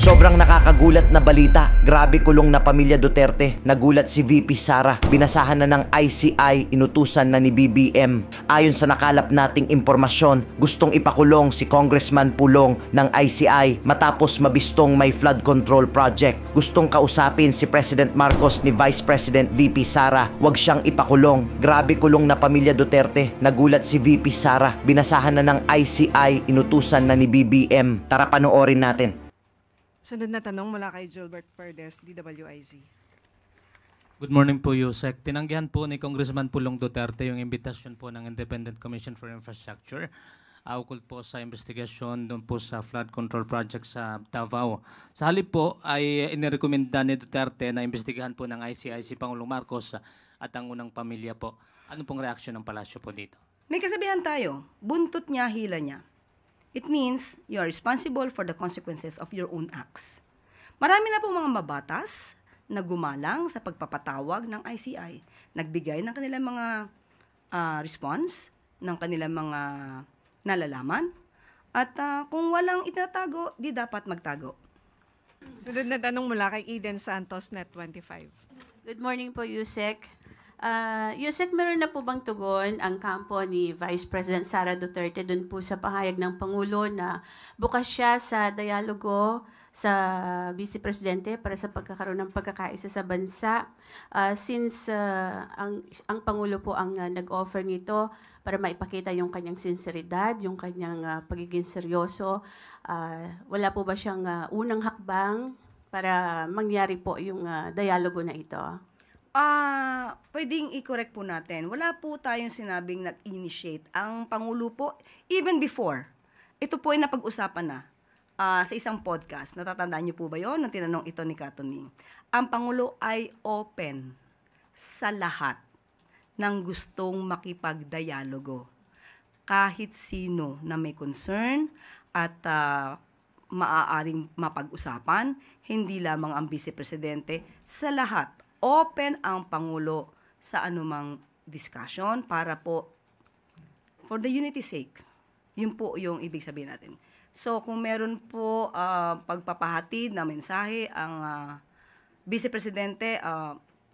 Sobrang nakakagulat na balita. Grabe kulong na pamilya Duterte. Nagulat si VP Sara. Binasahan na ng ICI, inutusan na ni BBM. Ayon sa nakalap nating impormasyon, gustong ipakulong si Congressman Pulong ng ICI matapos mabistong may flood control project. Gustong kausapin si President Marcos ni Vice President VP Sara. Huwag siyang ipakulong. Grabe kulong na pamilya Duterte. Nagulat si VP Sara. Binasahan na ng ICI, inutusan na ni BBM. Tara panoorin natin. Sunod na tanong mula kay Gilbert Perdes, DWIZ. Good morning po, Yusek. Tinanggihan po ni Congressman Pulong Duterte yung imbitasyon po ng Independent Commission for Infrastructure ukol po sa investigasyon doon po sa flood control project sa Davao. Sa halip po ay inirekomenda ni Duterte na imbestigahan po ng ICI si Pangulong Marcos at ang unang pamilya po. Ano pong reaksyon ng palasyo po dito? May kasabihan tayo, buntot niya, hila niya. It means you are responsible for the consequences of your own acts. Marami na pong mga mabatas na gumalang sa pagpapatawag ng ICI. Nagbigay ng kanilang mga response, ng kanilang mga nalalaman. At kung walang itinatago, di dapat magtago. Sunod na tanong mula kay Eden Santos, Net25. Good morning po, Yusek. Yusek, meron na po bang tugon ang kampo ni Vice President Sara Duterte dun po sa pahayag ng Pangulo na bukas siya sa dialogo sa Vice Presidente para sa pagkakaroon ng pagkakaisa sa bansa? Since ang Pangulo po ang nag-offer nito para maipakita yung kanyang sinseridad, yung kanyang pagiging seryoso, wala po ba siyang unang hakbang para mangyari po yung dialogo na ito? Pwedeng i-correct po natin. Wala po tayong sinabing nag-initiate. Ang Pangulo po, even before, ito po ay napag-usapan na sa isang podcast. Natatandaan niyo po ba yon nung tinanong ito ni Katoning? Ang Pangulo ay open sa lahat ng gustong makipagdialogo. Kahit sino na may concern at maaaring mapag-usapan, hindi lamang ang Vice Presidente, sa lahat. Open ang Pangulo sa anumang discussion para po, for the unity's sake. Yun po yung ibig sabihin natin. So, kung meron po pagpapahatid na mensahe ang Vice Presidente,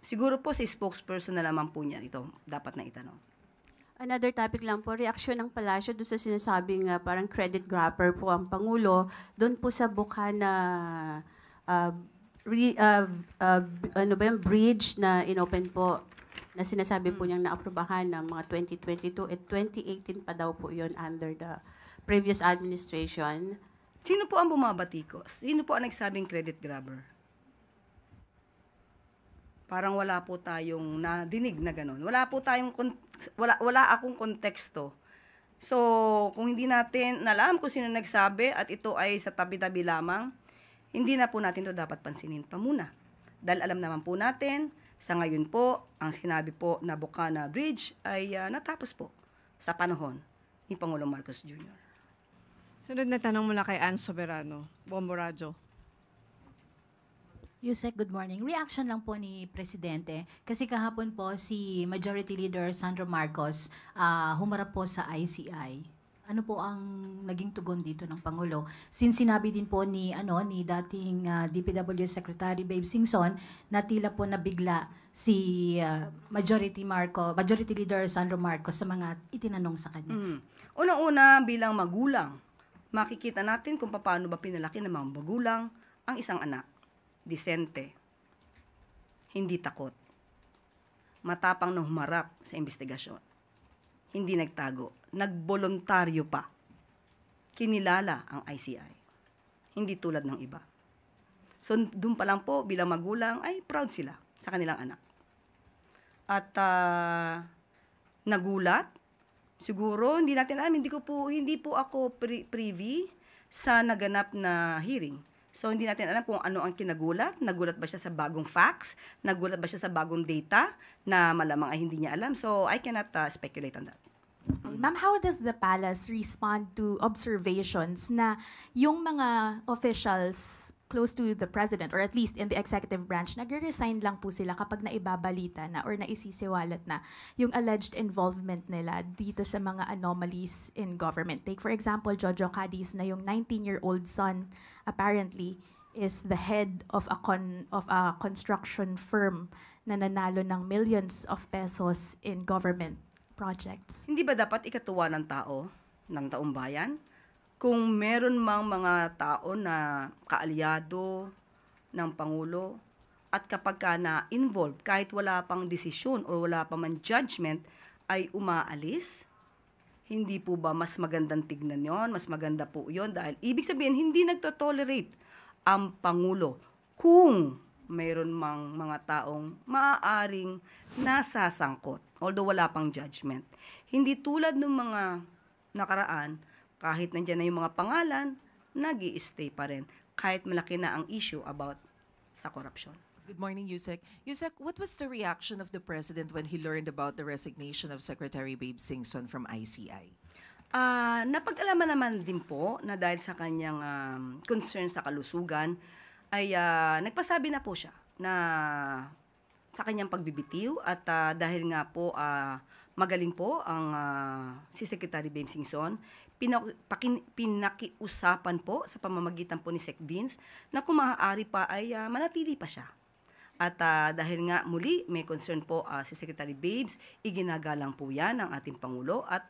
siguro po si spokesperson na lamang po niya ito dapat na itanong. Another topic lang po, reaksyon ng palasyo doon sa sinasabing parang credit grabber po ang Pangulo, doon po sa bukha na bridge na inopen po na sinasabi po niyang naaprubahan ng mga 2022 at 2018 pa daw po yon under the previous administration. Sino po ang bumabatikos? Sino po ang nagsabing credit grabber? Parang wala po tayong nadinig na ganun. Wala akong konteksto. So, kung hindi natin alam kung sino nagsabi at ito ay sa tabi-tabi lamang, hindi na po natin ito dapat pansinin pa muna. Dahil alam naman po natin, sa ngayon po, ang sinabi po na Bukana Bridge ay natapos po sa panahon ni Pangulong Marcos Jr. Sunod na tanong mula kay Ann Soberano, Bombo Radyo. Yusek, good morning. Reaction lang po ni Presidente. Kasi kahapon po si Majority Leader Sandro Marcos humarap po sa ICI. Ano po ang naging tugon dito ng Pangulo? Since sinabi din po ni dating DPW Secretary Babe Singson na tila po nabigla si Majority Leader Sandro Marcos sa mga itinanong sa kanya. Unang-una, bilang magulang, makikita natin kung paano ba pinalaki ng mga magulang ang isang anak. Disente, hindi takot, matapang na humarap sa investigasyon. Hindi nagtago, nagboluntaryo pa. Kinilala ang ICI. Hindi tulad ng iba. So, doon pa lang po, bilang magulang, ay proud sila sa kanilang anak. At nagulat, siguro, hindi natin alam, hindi po ako privy sa naganap na hearing. So, hindi natin alam kung ano ang kinagulat. Nagulat ba siya sa bagong facts? Nagulat ba siya sa bagong data na malamang ay hindi niya alam? So, I cannot speculate on that. Ma'am, how does the palace respond to observations na yung mga officials close to the president or at least in the executive branch, nag-resign lang po sila kapag naibabalita na or naisisiwalat na yung alleged involvement nila dito sa mga anomalies in government? Take for example, Jojo Cadiz na yung 19-year-old son apparently is the head of a construction firm na nanalo ng millions of pesos in government projects. Hindi ba dapat ikatuwa ng tao, ng taong bayan? Kung meron mang mga tao na kaalyado ng Pangulo at kapag ka na-involved, kahit wala pang desisyon o wala pa man judgment, ay umaalis? Hindi po ba mas magandang tignan yon? Mas maganda po yon dahil ibig sabihin hindi nagtotolerate ang Pangulo kung mayroon mang mga taong maaaring nasasangkot, although wala pang judgment. Hindi tulad ng mga nakaraan, kahit nandiyan na yung mga pangalan, nag-i-stay pa rin, kahit malaki na ang issue about sa korupsyon. Good morning, Yusek. Yusek, what was the reaction of the President when he learned about the resignation of Secretary Babe Singson from ICI? Napag-alaman naman din po na dahil sa kanyang concern sa kalusugan, ay nagpasabi na po siya na sa kanyang pagbibitiw at dahil nga po magaling po ang si Secretary Babe Singson, pinakiusapan po sa pamamagitan po ni Sec Vince na kung maaari pa ay manatili pa siya. At dahil nga muli may concern po si Secretary Babes, iginagalang po yan ng ating Pangulo at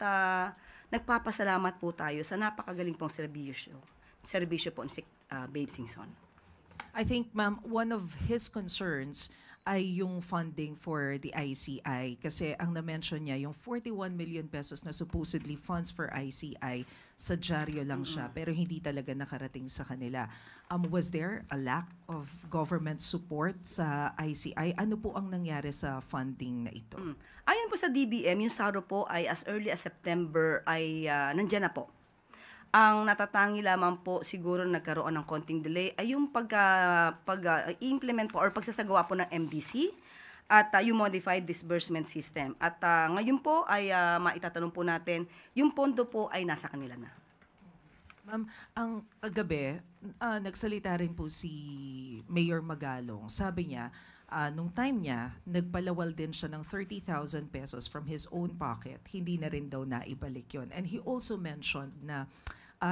nagpapasalamat po tayo sa napakagaling pong serbisyo po ni Babe Singson. I think, ma'am, one of his concerns ay yung funding for the ICI kasi ang na-mention niya, yung 41 million pesos na supposedly funds for ICI, sa dyaryo lang siya pero hindi talaga nakarating sa kanila. Was there a lack of government support sa ICI? Ano po ang nangyari sa funding na ito? Ayon po sa DBM, yung SARO po ay as early as September ay nandyan na po. Ang natatangi lamang po siguro nagkaroon ng konting delay ay yung pag-implement po or pagsasagawa po ng MDC at yung modified disbursement system. At ngayon po ay maitatanong po natin, yung pondo po ay nasa kanila na. Ma'am, ang kagabi, nagsalita rin po si Mayor Magalong. Sabi niya, nung time niya, nagpalawal din siya ng 30,000 pesos from his own pocket. Hindi na rin daw naibalik yun. And he also mentioned na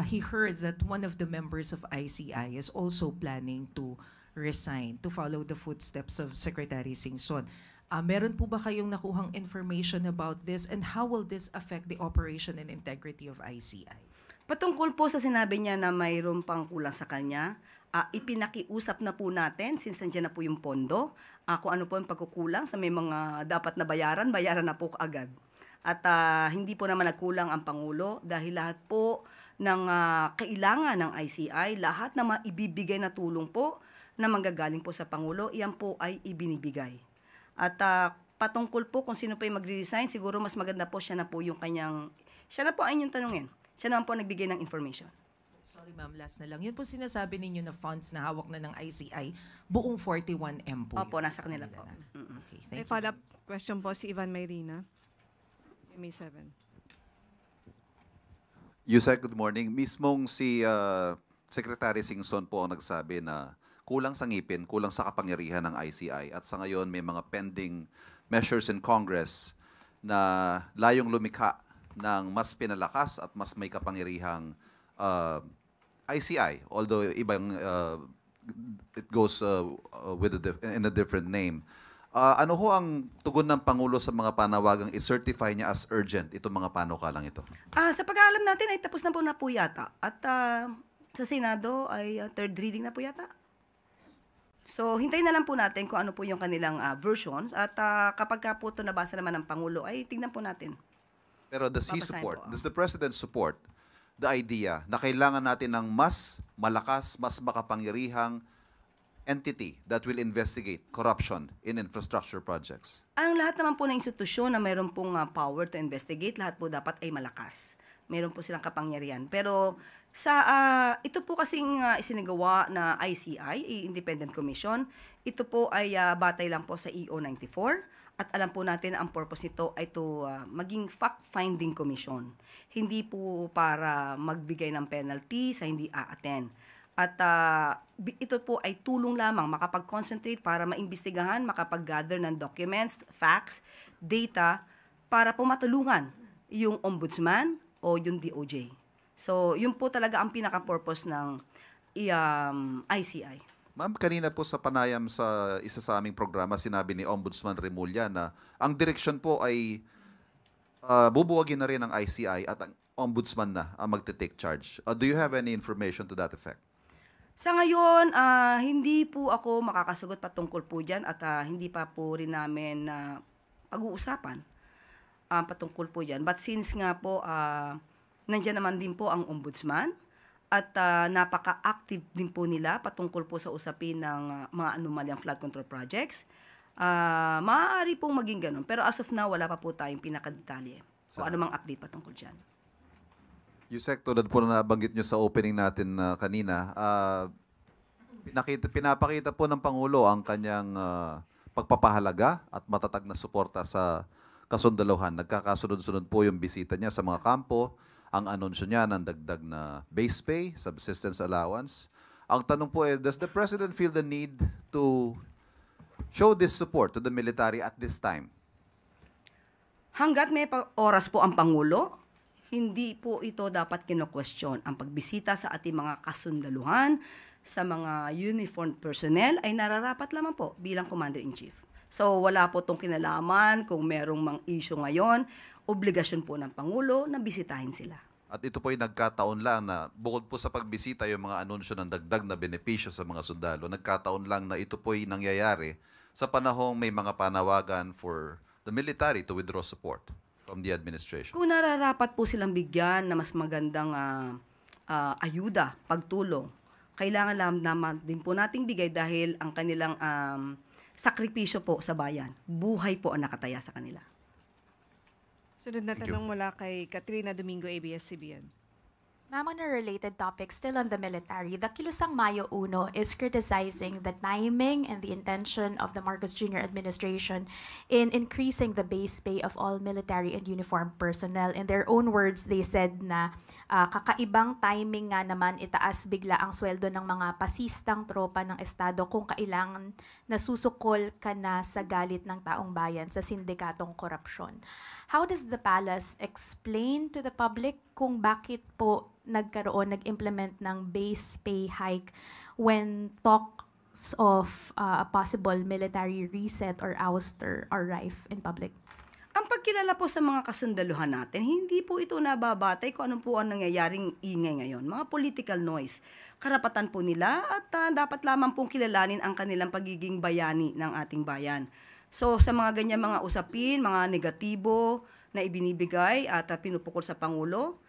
he heard that one of the members of ICI is also planning to resign to follow the footsteps of Secretary Singson. Meron po ba kayong nakuhang information about this and how will this affect the operation and integrity of ICI? Patungkol po sa sinabi niya na mayroon pang kulang sa kanya, ipinakiusap na po natin since nandiyan na po yung pondo, kung ano po yung pagkukulang sa may mga dapat na bayaran na po agad. At hindi po naman nagkulang ang Pangulo dahil lahat po ng kailangan ng ICI, lahat na maibibigay na tulong po na manggagaling po sa Pangulo, iyan po ay ibinibigay. At patungkol po kung sino pa yung magre-resign, siguro mas maganda po siya na po ay yung tanungin. Siya naman po nagbigay ng information. Sorry ma'am, last na lang. Yun po sinasabi ninyo na funds na hawak na ng ICI, buong 41M po. Opo, nasa kanila po. Okay, May thank you. follow-up question po si Ivan Mayrina. May 7. Yusek, good morning. Mismong si Secretary Singson po ang nagsabi na kulang sa ngipin, kulang sa kapangyarihan ng ICI at sa ngayon may mga pending measures in Congress na layong lumikha ng mas pinalakas at mas may kapangyarihang ICI, although ibang it goes in a different name. Ano ho ang tugon ng Pangulo sa mga panawagang i-certify niya as urgent itong mga panukalang ito? Sa pag-aalam natin ay tapos na po yata. At sa Senado ay third reading na po yata. So, hintayin na lang po natin kung ano po yung kanilang versions. At kapag ka po ito nabasa naman ng Pangulo, ay tignan po natin. Pero does the President support the idea na kailangan natin ng mas malakas, mas makapangyarihang entity that will investigate corruption in infrastructure projects? Ang lahat naman po ng institusyon na mayroon pong power to investigate, lahat po dapat ay malakas. Meron po silang kapangyarihan. Pero ito po kasing isinagawa na ICI, Independent Commission, ito po ay batay lang po sa EO 94 at alam po natin ang purpose nito ay to maging fact-finding commission. Hindi po para magbigay ng penalty sa hindi a-attend. At ito po ay tulong lamang makapag-concentrate para maimbestigahan, makapag-gather ng documents, facts, data, para po matulungan yung ombudsman o yung DOJ. So, yun po talaga ang pinaka-purpose ng ICI. Ma'am, kanina po sa panayam sa isa sa aming programa, sinabi ni Ombudsman Remulla na ang direksyon po ay bubuwagin na rin ang ICI at ang Ombudsman na ang magte-take charge. Do you have any information to that effect? Sa ngayon, hindi po ako makakasagot patungkol po dyan at hindi pa po rin namin pag-uusapan patungkol po dyan. But since nga po, nandyan naman din po ang Ombudsman at napaka-active din po nila patungkol po sa usapin ng mga anomalyang flood control projects, maaari pong maging ganun. Pero as of now, wala pa po tayong pinakadetalye o anumang update patungkol dyan. Yusek, tulad po na nabanggit nyo sa opening natin kanina, pinapakita po ng Pangulo ang kanyang pagpapahalaga at matatag na suporta sa kasundaluhan. Nagkakasunod-sunod po yung bisita niya sa mga kampo, ang anunsyo niya ng dagdag na base pay, subsistence allowance. Ang tanong po does the President feel the need to show this support to the military at this time? Hanggat may oras po ang Pangulo, hindi po ito dapat kino-question. Ang pagbisita sa ating mga kasundaluhan, sa mga uniformed personnel, ay nararapat lamang po bilang Commander-in-Chief. So wala po itong kinalaman kung merong mang issue ngayon, obligasyon po ng Pangulo na bisitahin sila. At ito po ay nagkataon lang na bukod po sa pagbisita yung mga anunsyo ng dagdag na benepisyo sa mga sundalo, nagkataon lang na ito po ay nangyayari sa panahong may mga panawagan for the military to withdraw support from the administration. Kung nararapat po silang bigyan na mas magandang ayuda, pagtulong, kailangan lang naman din po nating bigay dahil ang kanilang sakripisyo po sa bayan, buhay po ang nakataya sa kanila. Sunod na Thank you. tanong mula kay Katrina Domingo, ABS-CBN. Ma'am, on a related topic, still on the military, the Kilusang Mayo Uno is criticizing the timing and the intention of the Marcos Jr. administration in increasing the base pay of all military and uniformed personnel. In their own words, they said na kakaibang timing nga naman itaas bigla ang sweldo ng mga pasistang tropa ng Estado kung kailangan nasusukol ka na sa galit ng taong bayan sa sindikatong korupsyon. How does the palace explain to the public kung bakit po nag-implement ng base pay hike when talks of a possible military reset or ouster are rife in public? Ang pagkilala po sa mga kasundaluhan natin, hindi po ito nababatay kung ano po ang nangyayaring ingay ngayon. Mga political noise. Karapatan po nila at dapat lamang pong kilalanin ang kanilang pagiging bayani ng ating bayan. So sa mga ganyan mga usapin, mga negatibo na ibinibigay at pinupukol sa Pangulo,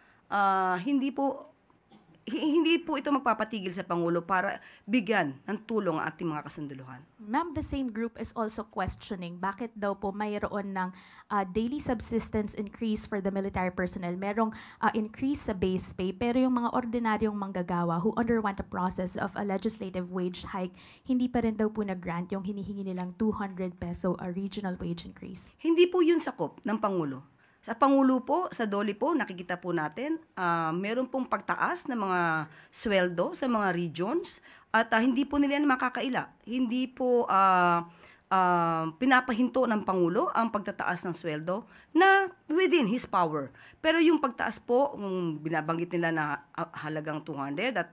hindi po ito magpapatigil sa Pangulo para bigyan ng tulong ang ating mga kasundaluhan. Ma'am, the same group is also questioning bakit daw po mayroon ng daily subsistence increase for the military personnel. Merong increase sa base pay, pero yung mga ordinaryong manggagawa who underwent a process of a legislative wage hike, hindi pa rin daw po nag-grant yung hinihingi nilang 200 peso a regional wage increase. Hindi po yun sakop ng Pangulo. Sa Pangulo po, sa DOLE po, nakikita po natin, meron pong pagtaas ng mga sweldo sa mga regions at hindi po nila makakaila. Hindi po pinapahinto ng Pangulo ang pagtataas ng sweldo na within his power. Pero yung pagtaas po, binabanggit nila na halagang 200 at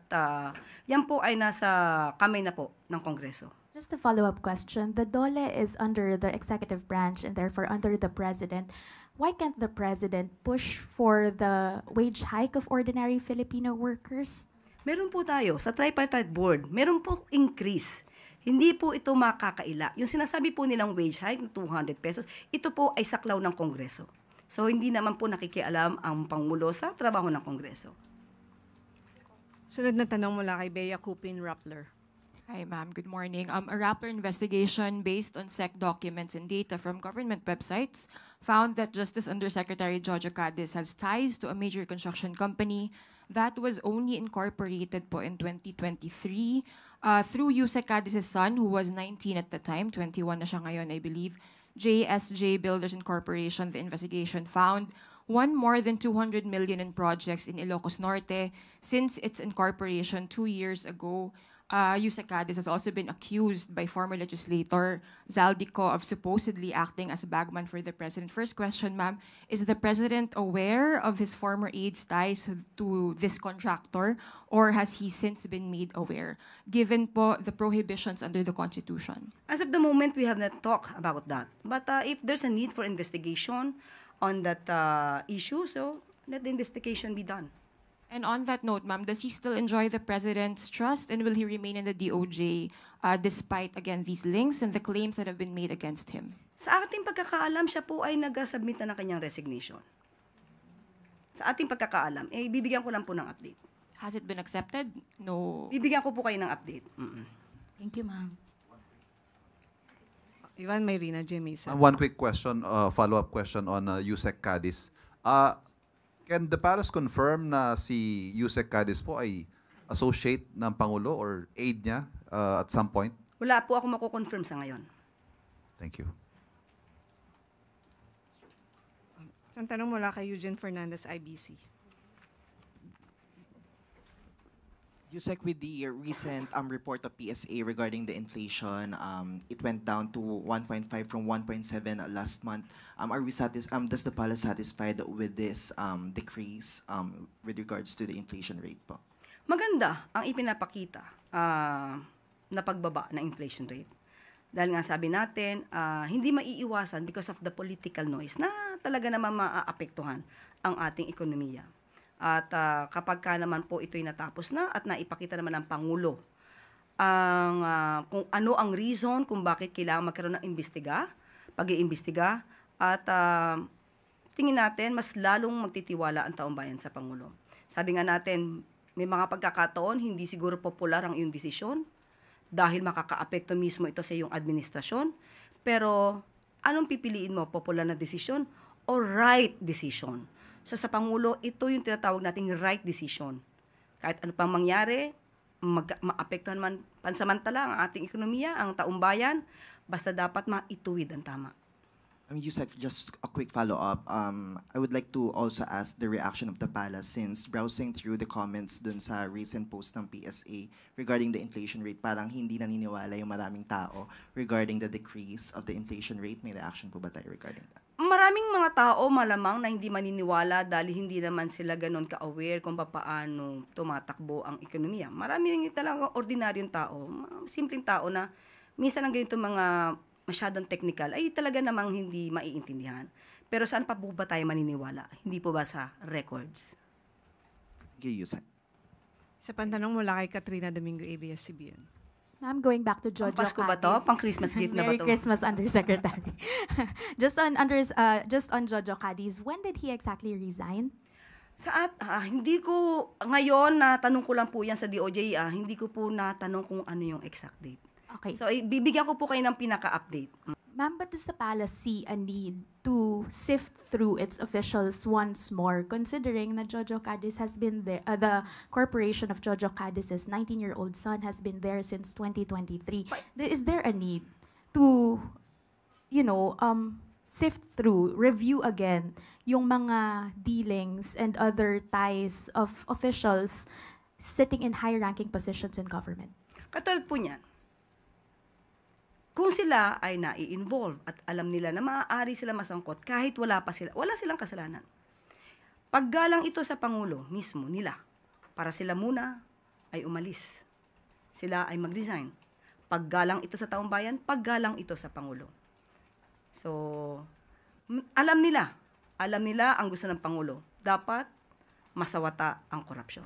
yan po ay nasa kamay na po ng Kongreso. Just a follow-up question. The DOLE is under the executive branch and therefore under the president. Why can't the president push for the wage hike of ordinary Filipino workers? Meron po tayo sa tripartite board, meron po increase. Hindi po ito makakaila. Yung sinasabi po nilang wage hike na 200 pesos, ito po ay saklaw ng Kongreso. So hindi naman po nakikialam ang Pangulo sa trabaho ng Kongreso. Sunod na tanong mula kay Bea Cupin Rappler. Hi, ma'am. Good morning. A Rappler investigation based on SEC documents and data from government websites found that Justice Undersecretary Jojo Cadiz has ties to a major construction company that was only incorporated po in 2023 through Yusek Cadiz's son, who was 19 at the time, 21 na siya ngayon, I believe. JSJ Builders Incorporation, the investigation found won more than 200 million in projects in Ilocos Norte since its incorporation 2 years ago. Yusek Cadiz has also been accused by former legislator Zaldico of supposedly acting as a bagman for the president. First question, ma'am, is the president aware of his former aide's ties to this contractor, or has he since been made aware, given po the prohibitions under the Constitution? As of the moment, we have not talked about that. But if there's a need for investigation on that issue, so let the investigation be done. And on that note, ma'am, does he still enjoy the president's trust, and will he remain in the DOJ despite, again, these links and the claims that have been made against him? Sa ating pagkakaalam, siya po ay nag-submit na ng kanyang resignation. Sa ating pagkakaalam, bibigyan ko lang po ng update. Has it been accepted? No. Bibigyan ko po kayo ng update. Thank you, ma'am. Ivan Mayrina, Jamisa. One quick question, follow-up question on Yusek Cadiz. Can the palace confirm na si Yusek Cadiz po ay associate ng Pangulo or aide niya at some point? Wala po ako mako-confirm sa ngayon. Thank you. Isang tanong mula kay Eugene Fernandez, IBC. Yusek, with the recent report of PSA regarding the inflation, it went down to 1.5 from 1.7 last month. Are we does the palace satisfied with this decrease with regards to the inflation rate po? Maganda ang ipinapakita na pagbaba ng inflation rate. Dahil nga sabi natin, hindi maiiwasan because of the political noise na talaga naman maaapektuhan ang ating ekonomiya. At kapag ka naman po ito'y natapos na at naipakita naman ng Pangulo kung ano ang reason kung bakit kailangan magkaroon ng pag-iimbestiga at tingin natin mas lalong magtitiwala ang taong bayan sa Pangulo. Sabi nga natin, may mga pagkakataon hindi siguro popular ang iyong desisyon dahil makakaapekto mismo ito sa iyong administrasyon, pero anong pipiliin mo, popular na desisyon o right decision? So sa Pangulo, ito yung tinatawag nating right decision. Kahit ano pang mangyari, maapektuhan man pansamantala ang ating ekonomiya, ang taong bayan, basta dapat maituwid ang tama. Yusek, just a quick follow-up. I would like to also ask the reaction of the palace since browsing through the comments dun sa recent post ng PSA regarding the inflation rate, parang hindi naniniwala yung maraming tao regarding the decrease of the inflation rate. May reaction po ba tayo regarding that? Maraming mga tao malamang na hindi maniniwala dahil hindi naman sila ganun ka-aware kung paano tumatakbo ang ekonomiya. Marami rin talagang ordinaryong tao, simpleng tao na minsan ang ganito mga masyadong technical ay talaga namang hindi maiintindihan. Pero saan pa po ba tayo maniniwala? Hindi po ba sa records? Thank you, Yusek. Sa pantanong mula kay Katrina Domingo, ABS-CBN. Ma'am, going back to Jojo Pasko ba to? Cadiz. Pang Christmas gift na ba Merry to? Christmas, Undersecretary. just on Jojo Cadiz, when did he exactly resign? Hindi ko, ngayon, natanong ko lang po yan sa DOJ, hindi ko po natanong kung ano yung exact date. Okay. So, bibigyan ko po kayo ng pinaka-update. Ma'am, but does the palace see a need to sift through its officials once more, considering that Jojo Cadiz has been there, the corporation of Jojo Cadiz's 19-year-old son has been there since 2023. Is there a need to, sift through, review again yung mga dealings and other ties of officials sitting in high-ranking positions in government? Katulad po niyan, kung sila ay nai-involve at alam nila na maaari sila masangkot kahit wala silang kasalanan. Paggalang ito sa Pangulo mismo nila, para sila muna ay umalis. Sila ay mag-resign. Paggalang ito sa taong bayan, paggalang ito sa Pangulo. So, alam nila ang gusto ng Pangulo. Dapat masawata ang korupsyon.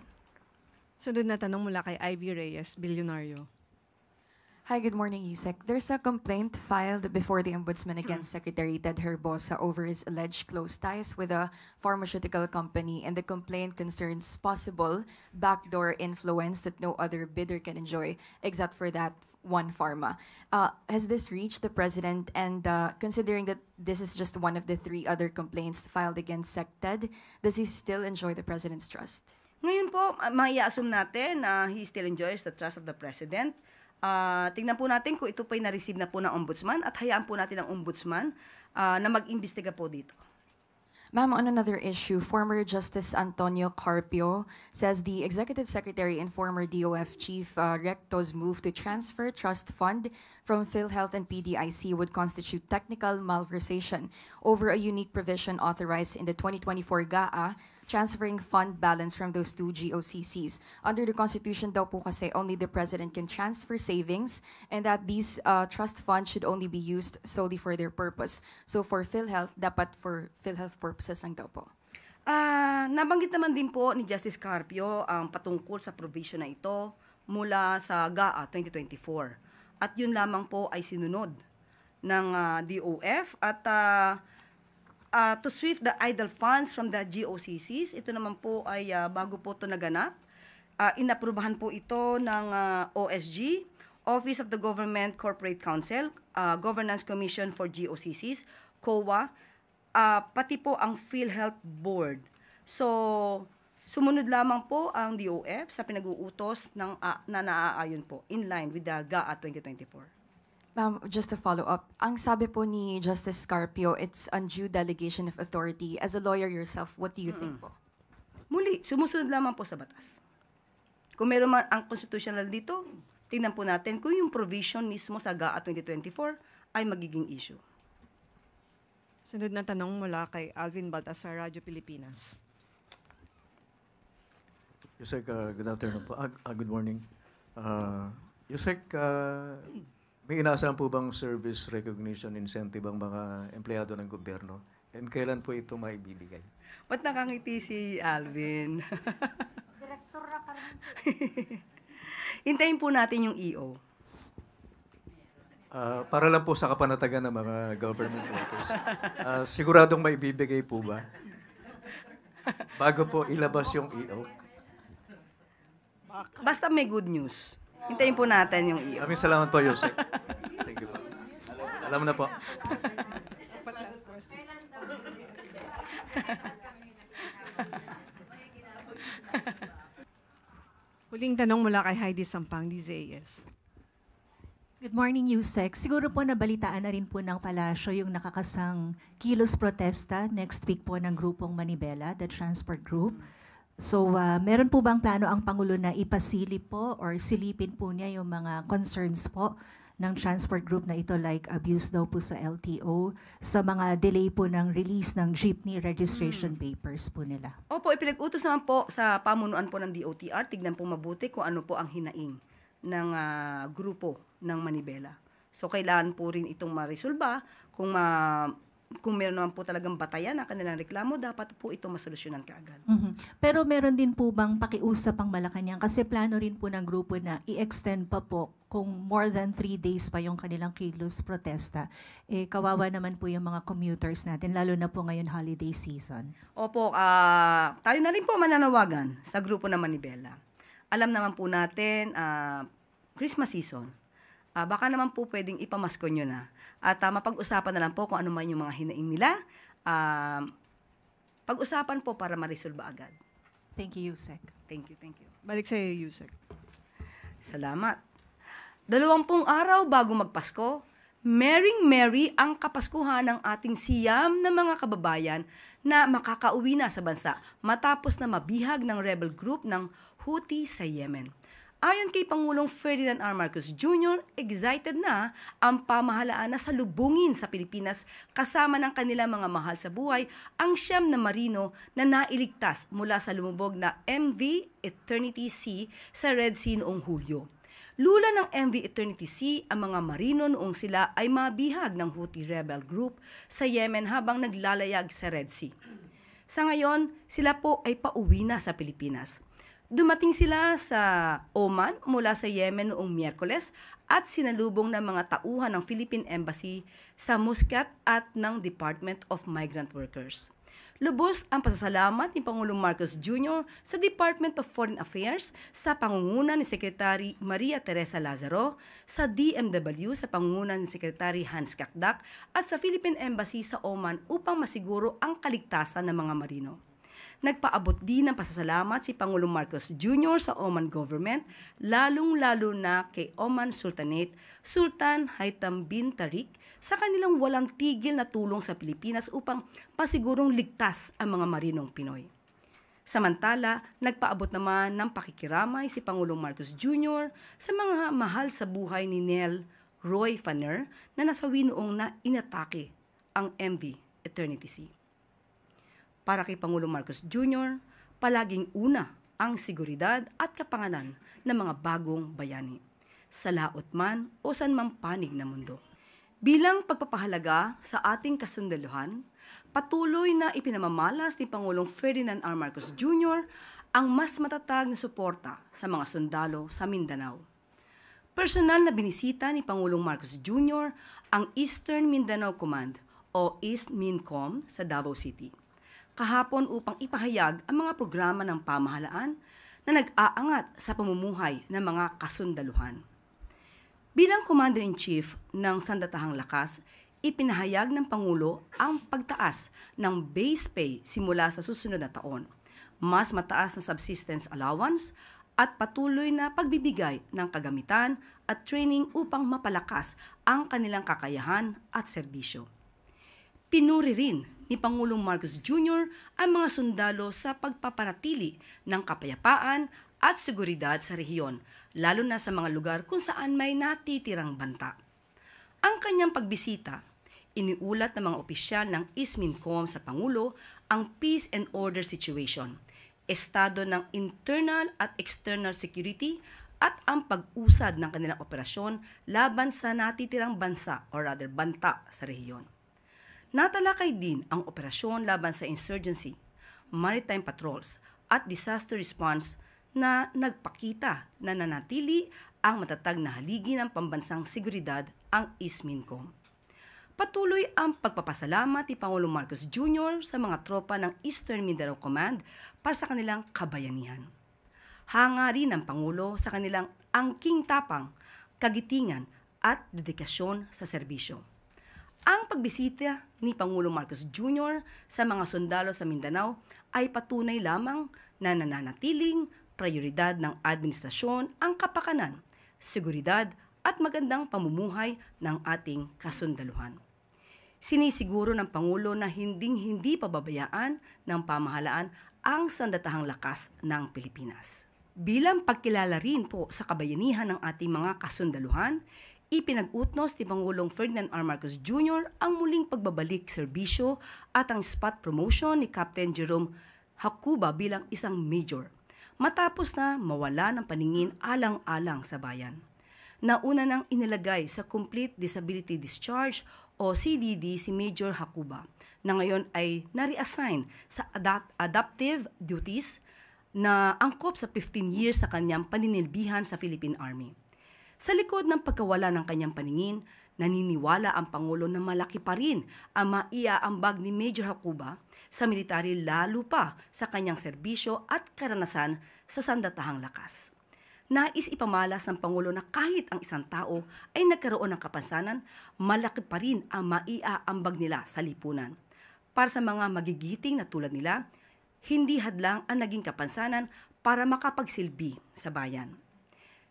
Sunod na tanong mula kay Ivy Reyes, Bilyonaryo. Hi, good morning, Yusek. There's a complaint filed before the Ombudsman against Secretary Ted Herbosa over his alleged close ties with a pharmaceutical company, and the complaint concerns possible backdoor influence that no other bidder can enjoy, except for that one pharma. Has this reached the President, and considering that this is just one of the 3 other complaints filed against SecTed, does he still enjoy the President's trust? Ngayon po, mai-assume natin na he still enjoys the trust of the President. Tingnan po natin kung ito po'y na-receive na po ng Ombudsman at hayaan po natin ang Ombudsman na mag-imbestiga po dito. Ma'am, on another issue, former Justice Antonio Carpio says the Executive Secretary and former DOF Chief Recto's move to transfer trust fund from PhilHealth and PDIC would constitute technical malversation over a unique provision authorized in the 2024 GAA, transferring fund balance from those two GOCCs. Under the Constitution daw po kasi only the President can transfer savings and that these trust funds should only be used solely for their purpose. So for PhilHealth, dapat for PhilHealth purposes lang daw po. Nabanggit naman din po ni Justice Carpio ang patungkol sa provision na ito mula sa GAA 2024. At yun lamang po ay sinunod ng DOF at to sweep the idle funds from the GOCCs. Ito naman po ay bago po ito naganap. Inaprubahan po ito ng OSG, Office of the Government Corporate Council, Governance Commission for GOCCs, COA, pati po ang PhilHealth Board. So, sumunod lamang po ang DOF sa pinag-uutos ng, na naaayon po in line with the GAA 2024. Ma'am, just to follow up, ang sabi po ni Justice Carpio, it's undue delegation of authority. As a lawyer yourself, what do you think po? Muli, sumusunod lamang po sa batas. Kung meron man ang constitutional dito, tingnan po natin kung yung provision mismo sa GAA 2024 ay magiging issue. Sunod na tanong mula kay Alvin Baltasar, Radyo Pilipinas. Yusek, good afternoon po. Good morning. Yusek, may inaasahan po bang service recognition incentive ang mga empleyado ng gobyerno? And kailan po ito maibibigay? Ba't nakangiti si Alvin? Direktor na pa rin. Hintayin po natin yung EO. Para lang po sa kapanatagan ng mga government workers. Siguradong maibibigay po ba? Bago po ilabas yung EO? Basta may good news. Hintayin po natin yung EO. Maraming salamat po, Yusek. Thank you po. Alam na po. Huling tanong mula kay Heidi Sampang, DZAS. Good morning, Yusek. Siguro po nabalitaan na rin po ng palasyo yung nakakasang kilos protesta next week po ng grupong Manibela, the Transport Group. So, meron po bang plano ang Pangulo na ipasilip po or silipin po niya yung mga concerns po ng transport group na ito like abuse daw po sa LTO, sa mga delay po ng release ng jeepney registration papers po nila? Opo, ipinag-utos naman po sa pamunuan po ng DOTR. Tignan po mabuti kung ano po ang hinaing ng grupo ng Manibela. So, kailangan po rin itong maresolba. Kung meron naman po talagang batayan ang kanilang reklamo, dapat po ito masolusyonan kaagad. Pero meron din po bang pakiusap ang Malacanang? Kasi plano rin po ng grupo na i-extend pa po kung more than 3 days pa yung kanilang kilos protesta. Kawawa naman po yung mga commuters natin, lalo na po ngayon holiday season. Opo, tayo na rin po mananawagan sa grupo ng Manibela. Alam naman po natin, Christmas season. Baka naman po pwedeng ipamasko nyo na. At mapag-usapan na lang po kung ano man yung mga hinaing nila. Pag-usapan po para ma-resolve agad. Thank you, Yusek. Thank you, thank you. Balik sa iyo, Yusek. Salamat. 20 araw bago magpasko, Merry ang kapaskuhan ng ating siyam na mga kababayan na makakauwi na sa bansa matapos na mabihag ng rebel group ng Houthi sa Yemen. Ayon kay Pangulong Ferdinand R. Marcos Jr., excited na ang pamahalaan na salubungin sa Pilipinas kasama ng kanilang mga mahal sa buhay ang siyam na marino na nailigtas mula sa lumubog na MV Eternity Sea sa Red Sea noong Hulyo. Lula ng MV Eternity Sea ang mga marino noong sila ay mabihag ng Houthi rebel group sa Yemen habang naglalayag sa Red Sea. Sa ngayon, sila po ay pauwi na sa Pilipinas. Dumating sila sa Oman mula sa Yemen noong Miyerkules at sinalubong ng mga tauhan ng Philippine Embassy sa Muscat at ng Department of Migrant Workers. Lubos ang pasasalamat ni Pangulong Marcos Jr. sa Department of Foreign Affairs sa pangunguna ni Secretary Maria Teresa Lazaro, sa DMW sa pangunguna ni Secretary Hans Kakdak at sa Philippine Embassy sa Oman upang masiguro ang kaligtasan ng mga marino. nagpaabot din ng pasasalamat si Pangulong Marcos Jr. sa Oman government, lalong-lalo na kay Oman Sultanate, Sultan Haitham bin Tariq, sa kanilang walang tigil na tulong sa Pilipinas upang pasigurong ligtas ang mga marinong Pinoy. Samantala, nagpaabot naman ng pakikiramay si Pangulong Marcos Jr. sa mga mahal sa buhay ni Nel Roy Fanner na nasawi noong na inatake ang MV Eternity Sea. Para kay Pangulong Marcos Jr., palaging una ang seguridad at kapanganan ng mga bagong bayani, sa laot man o san mang panig na mundo. Bilang pagpapahalaga sa ating kasundaluhan, patuloy na ipinamamalas ni Pangulong Ferdinand R. Marcos Jr. ang mas matatag na suporta sa mga sundalo sa Mindanao. Personal na binisita ni Pangulong Marcos Jr. ang Eastern Mindanao Command o East MINCOM sa Davao City kahapon upang ipahayag ang mga programa ng pamahalaan na nag-aangat sa pamumuhay ng mga kasundaluhan. Bilang Commander-in-Chief ng Sandatahang Lakas, ipinahayag ng Pangulo ang pagtaas ng base pay simula sa susunod na taon, mas mataas na subsistence allowance at patuloy na pagbibigay ng kagamitan at training upang mapalakas ang kanilang kakayahan at serbisyo. Pinuri rin ni Pangulong Marcos Jr. ang mga sundalo sa pagpapanatili ng kapayapaan at seguridad sa rehiyon, lalo na sa mga lugar kung saan may natitirang banta. Ang kanyang pagbisita, iniulat ng mga opisyal ng ISMINCOM sa Pangulo ang peace and order situation, estado ng internal at external security at ang pag-usad ng kanilang operasyon laban sa natitirang bansa or rather banta sa rehiyon. Natalakay din ang operasyon laban sa insurgency, maritime patrols at disaster response na nagpakita na nanatili ang matatag na haligi ng pambansang seguridad ang ISMINCOM. Patuloy ang pagpapasalamat ni Pangulong Marcos Jr. sa mga tropa ng Eastern Mindanao Command para sa kanilang kabayanihan. Hanga rin ng Pangulo sa kanilang angking tapang, kagitingan at dedikasyon sa serbisyo. Ang pagbisita ni Pangulong Marcos Jr. sa mga sundalo sa Mindanao ay patunay lamang na nananatiling prioridad ng administrasyon ang kapakanan, seguridad at magandang pamumuhay ng ating kasundaluhan. Sinisiguro ng Pangulo na hindi pababayaan ng pamahalaan ang sandatahang lakas ng Pilipinas. Bilang pagkilala rin po sa kabayanihan ng ating mga kasundaluhan, ipinag-utnos ni Pangulong Ferdinand R. Marcos Jr. ang muling pagbabalik serbisyo at ang spot promotion ni Captain Jerome Hakuba bilang isang major, matapos na mawala ng paningin alang-alang sa bayan. Nauna nang inilagay sa Complete Disability Discharge o CDD si Major Hakuba, na ngayon ay nare-assign sa adaptive duties na angkop sa 15 years sa kanyang paninilbihan sa Philippine Army. Sa likod ng pagkawala ng kanyang paningin, naniniwala ang Pangulo na malaki pa rin ang maiaambag ni Major Hakuba sa military lalo pa sa kanyang serbisyo at karanasan sa sandatahang lakas. Nais ipamalas ng Pangulo na kahit ang isang tao ay nagkaroon ng kapansanan, malaki pa rin ang maiaambag nila sa lipunan. Para sa mga magigiting na tulad nila, hindi hadlang ang naging kapansanan para makapagsilbi sa bayan.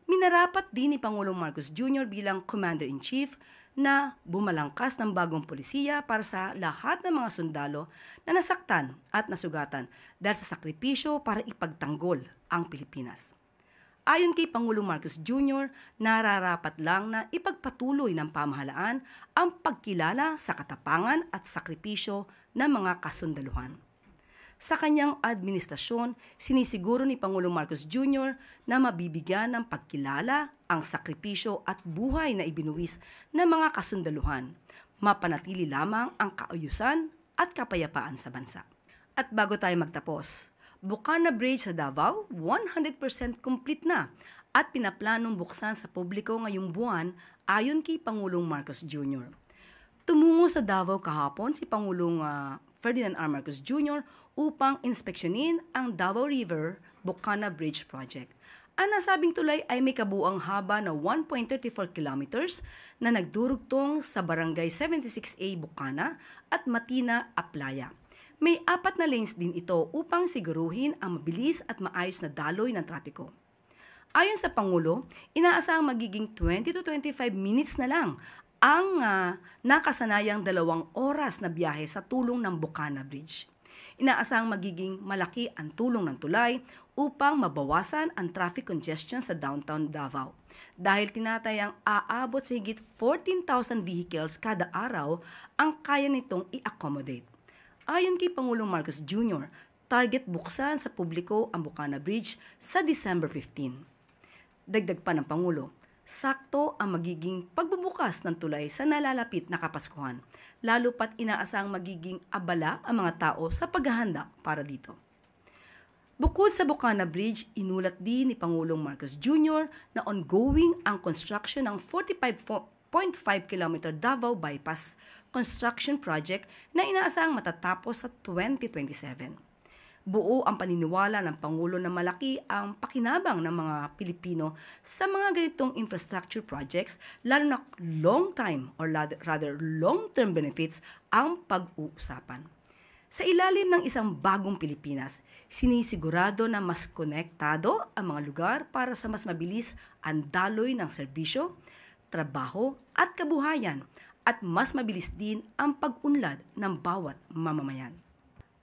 Minarapat din ni Pangulong Marcos Jr. bilang Commander-in-Chief na bumalangkas ng bagong polisiya para sa lahat ng mga sundalo na nasaktan at nasugatan dahil sa sakripisyo para ipagtanggol ang Pilipinas. Ayon kay Pangulong Marcos Jr., nararapat lang na ipagpatuloy ng pamahalaan ang pagkilala sa katapangan at sakripisyo ng mga kasundaluhan. Sa kanyang administrasyon, sinisiguro ni Pangulong Marcos Jr. na mabibigyan ng pagkilala ang sakripisyo at buhay na ibinuwis ng mga kasundaluhan, mapanatili lamang ang kaayusan at kapayapaan sa bansa. At bago tayo magtapos, Bukana Bridge sa Davao, 100% complete na at pinaplanong buksan sa publiko ngayong buwan ayon kay Pangulong Marcos Jr. Tumungo sa Davao kahapon si Pangulong Ferdinand R. Marcos Jr. upang inspeksyonin ang Davao River Bukana Bridge Project. Ang nasabing tulay ay may kabuang haba na 1.34 kilometers na nagdurugtong sa Barangay 76A Bukana at Matina, Aplaya. May 4 na lanes din ito upang siguruhin ang mabilis at maayos na daloy ng trapiko. Ayon sa Pangulo, inaasahang magiging 20 to 25 minutes na lang ang nakasanayang 2 oras na biyahe sa tulong ng Bocana Bridge. Inaasahang magiging malaki ang tulong ng tulay upang mabawasan ang traffic congestion sa downtown Davao. Dahil tinatayang aabot sa higit 14,000 vehicles kada araw ang kaya nitong i-accommodate. Ayon kay Pangulong Marcos Jr., target buksan sa publiko ang Bocana Bridge sa December 15. Dagdag pa ng Pangulo, sakto ang magiging pagbubukas ng tulay sa nalalapit na Kapaskuhan, lalo pat inaasang magiging abala ang mga tao sa paghahanda para dito. Bukod sa Bocana Bridge, inulat din ni Pangulong Marcos Jr. na ongoing ang construction ng 45.5 km Davao Bypass construction project na inaasang matatapos sa 2027. Buo ang paniniwala ng Pangulo na malaki ang pakinabang ng mga Pilipino sa mga ganitong infrastructure projects, lalo na long-time or rather long-term benefits ang pag-uusapan. Sa ilalim ng isang bagong Pilipinas, sinisigurado na mas konektado ang mga lugar para sa mas mabilis ang daloy ng serbisyo, trabaho at kabuhayan, at mas mabilis din ang pag-unlad ng bawat mamamayan.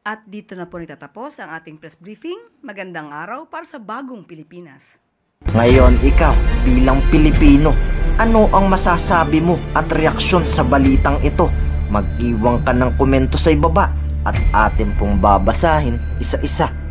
At dito na po nagtatapos ang ating press briefing. Magandang araw para sa bagong Pilipinas. Ngayon ikaw, bilang Pilipino, ano ang masasabi mo at reaksyon sa balitang ito? Mag-iwan ka ng komento sa ibaba at atin pong babasahin isa-isa.